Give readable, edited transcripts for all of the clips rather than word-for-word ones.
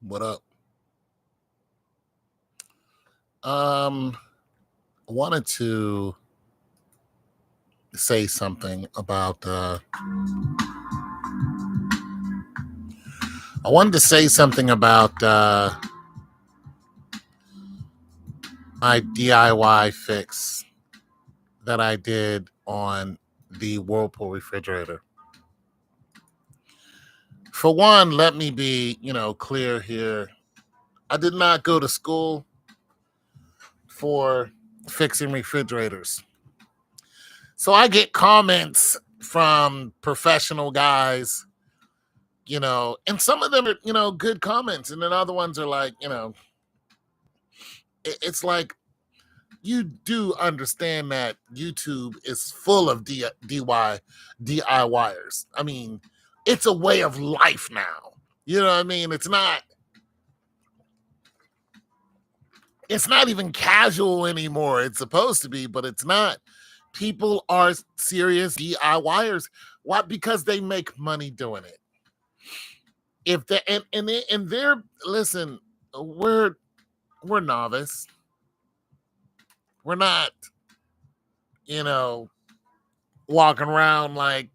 What up? Um, wanted to say something about. I wanted to say something about my DIY fix that I did on the Whirlpool refrigerator. For one, let me be, clear here. I did not go to school for fixing refrigerators. So I get comments from professional guys, and some of them are, good comments. And then other ones are like, it's like you do understand that YouTube is full of DIYers. I mean, it's a way of life now. You know what I mean? It's not even casual anymore. It's supposed to be, but it's not. People are serious DIYers. Why? Because they make money doing it. If they and they're listen, we're we're novice. We're not, you know, walking around like,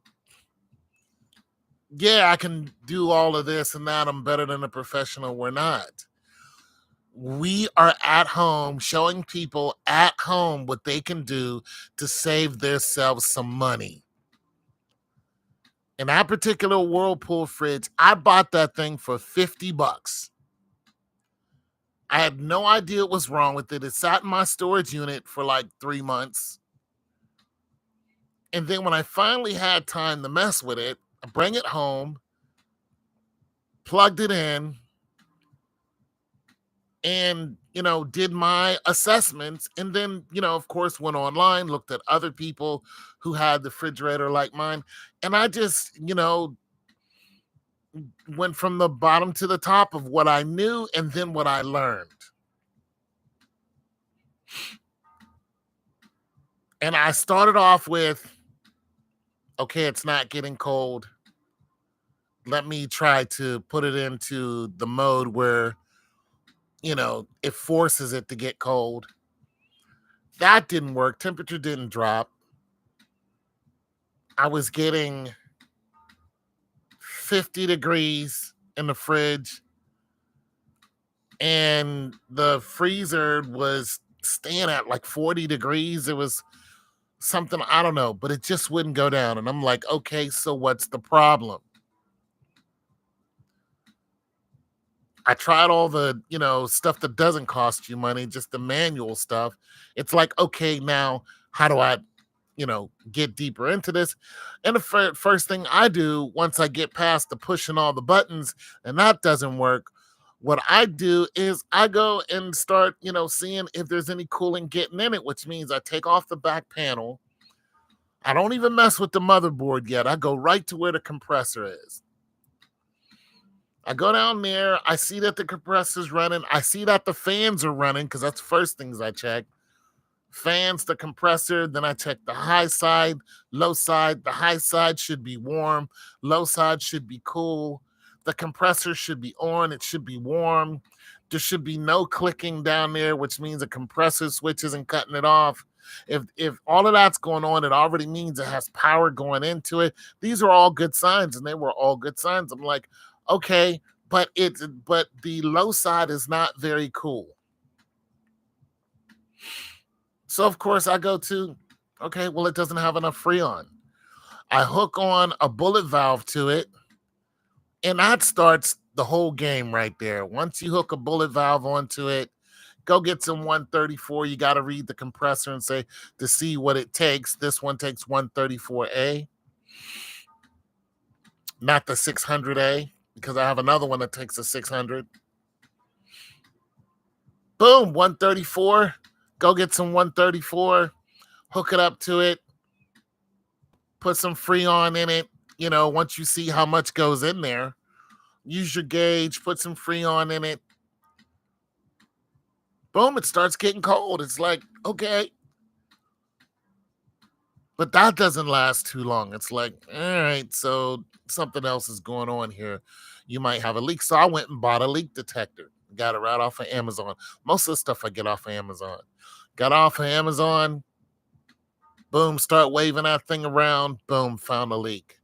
yeah, I can do all of this and that. I'm better than a professional. We're not. We are at home showing people at home what they can do to save themselves some money. In that particular Whirlpool fridge, I bought that thing for 50 bucks. I had no idea what was wrong with it. It sat in my storage unit for like 3 months. And then when I finally had time to mess with it, I bring it home, plugged it in, and did my assessments, and then of course went online, looked at other people who had the refrigerator like mine, and I just went from the bottom to the top of what I knew and then what I learned. And I started off with, okay, it's not getting cold, let me try to put it into the mode where it forces it to get cold. That didn't work, temperature didn't drop. I was getting 50 degrees in the fridge, and the freezer was staying at like 40 degrees. It was something, I don't know, but it just wouldn't go down. And I'm like, okay, so what's the problem? I tried all the, stuff that doesn't cost you money, just the manual stuff. It's like, okay, now how do I, get deeper into this? And the first thing I do once I get past the pushing all the buttons and that doesn't work, what I do is I go and start, seeing if there's any cooling getting in it, which means I take off the back panel. I don't even mess with the motherboard yet. I go right to where the compressor is. I go down there. I see that the compressor's running. I see that the fans are running because that's the first things I check. Fans, the compressor. Then I check the high side, low side. The high side should be warm. Low side should be cool. The compressor should be on. It should be warm. There should be no clicking down there, which means the compressor switch isn't cutting it off. If all of that's going on, it already means it has power going into it. These are all good signs, and they were all good signs. I'm like, okay, but the low side is not very cool. So of course I go to, okay, well, it doesn't have enough freon. I hook on a bullet valve to it, and that starts the whole game right there. Once you hook a bullet valve onto it, go get some 134. You got to read the compressor and say to see what it takes. This one takes 134A, not the 600A, because I have another one that takes a 600. Boom, 134. Go get some 134, hook it up to it, put some Freon in it. Once you see how much goes in there, use your gauge, put some Freon in it. Boom, it starts getting cold. It's like, okay. But that doesn't last too long. It's like, all right, so something else is going on here. you might have a leak. So I went and bought a leak detector. Got it right off of Amazon. Most of the stuff I get off of Amazon. Got off of Amazon. Boom, start waving that thing around. Boom, found a leak.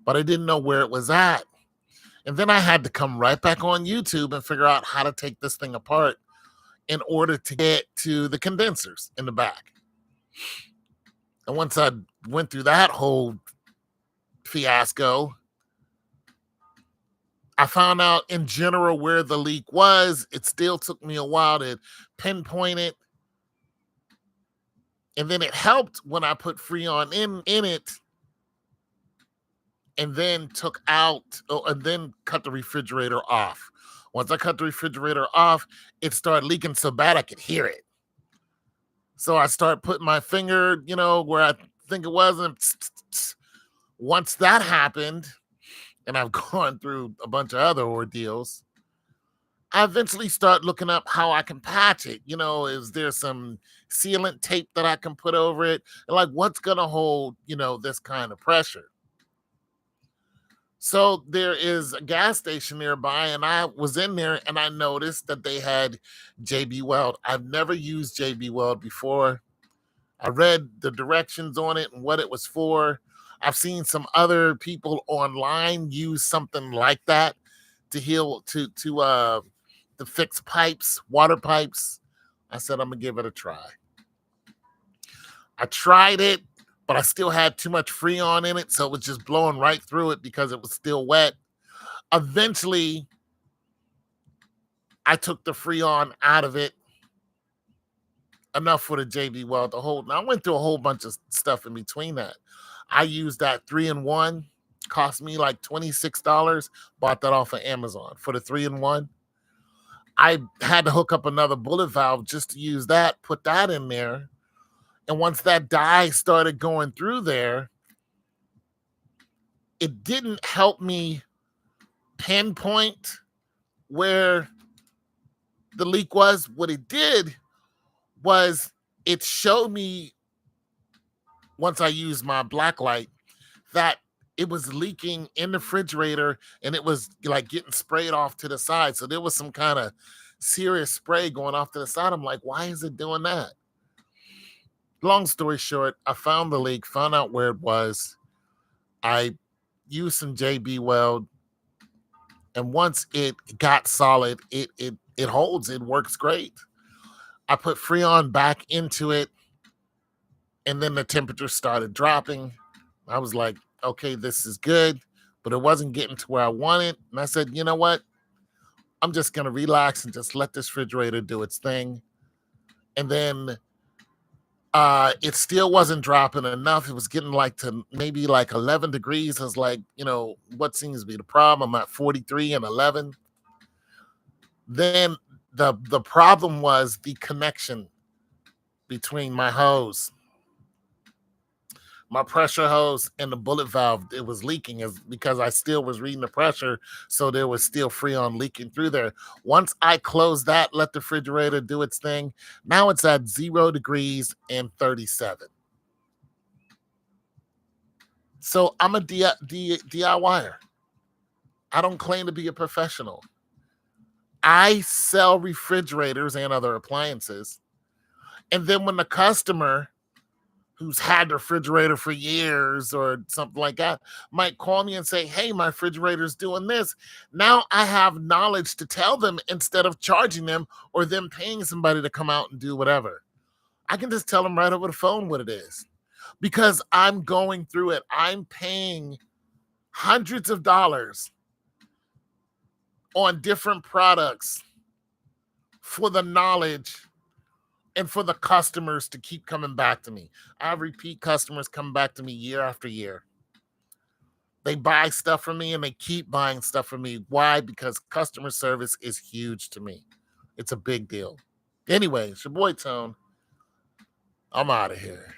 But I didn't know where it was at. And then I had to come right back on YouTube and figure out how to take this thing apart in order to get to the condensers in the back. And once I went through that whole fiasco, I found out in general where the leak was. It still took me a while to pinpoint it. And then it helped when I put Freon in it and then and then cut the refrigerator off. Once I cut the refrigerator off, it started leaking so bad I could hear it. So I started putting my finger, where I think it was. And once that happened, and I've gone through a bunch of other ordeals, I eventually start looking up how I can patch it. Is there some sealant tape that I can put over it? And like, what's going to hold, this kind of pressure? So there is a gas station nearby, and I was in there and I noticed that they had JB Weld. I've never used JB Weld before. I read the directions on it and what it was for. I've seen some other people online use something like that to fix pipes, water pipes. I said, I'm gonna give it a try. I tried it, but I still had too much Freon in it, so it was just blowing right through it because it was still wet. Eventually, I took the Freon out of it. Enough for the JB Weld to hold. Now, I went through a whole bunch of stuff in between that. I used that 3-in-1. Cost me like $26. Bought that off of Amazon for the 3-in-1. I had to hook up another bullet valve just to use that, put that in there. And once that dye started going through there, it didn't help me pinpoint where the leak was. What it did was it showed me, once I used my black light, that it was leaking in the refrigerator and it was like getting sprayed off to the side. So there was some kind of serious spray going off to the side. I'm like, why is it doing that? Long story short, I found the leak, found out where it was. I used some JB Weld, and once it got solid, it holds, it works great. I put Freon back into it, and then the temperature started dropping. I was like, okay, this is good, but it wasn't getting to where I wanted. And I said, you know what? I'm just going to relax and just let this refrigerator do its thing. And then it still wasn't dropping enough. It was getting like to maybe like 11 degrees. I was like, what seems to be the problem? I'm at 43 and 11. Then the problem was the connection between my hose, my pressure hose, and the bullet valve. It was leaking because I still was reading the pressure, so there was still Freon leaking through there. Once I closed that, let the refrigerator do its thing, now it's at 0 degrees and 37. So I'm a DIYer. I don't claim to be a professional. I sell refrigerators and other appliances. And then when the customer who's had the refrigerator for years or something like that might call me and say, hey, my refrigerator's doing this. Now I have knowledge to tell them instead of charging them or them paying somebody to come out and do whatever. I can just tell them right over the phone what it is because I'm going through it. I'm paying hundreds of dollars on different products for the knowledge and for the customers to keep coming back to me. I have repeat customers come back to me year after year. They buy stuff from me and they keep buying stuff from me. Why? Because customer service is huge to me. It's a big deal. Anyway, it's your boy Tone. I'm out of here.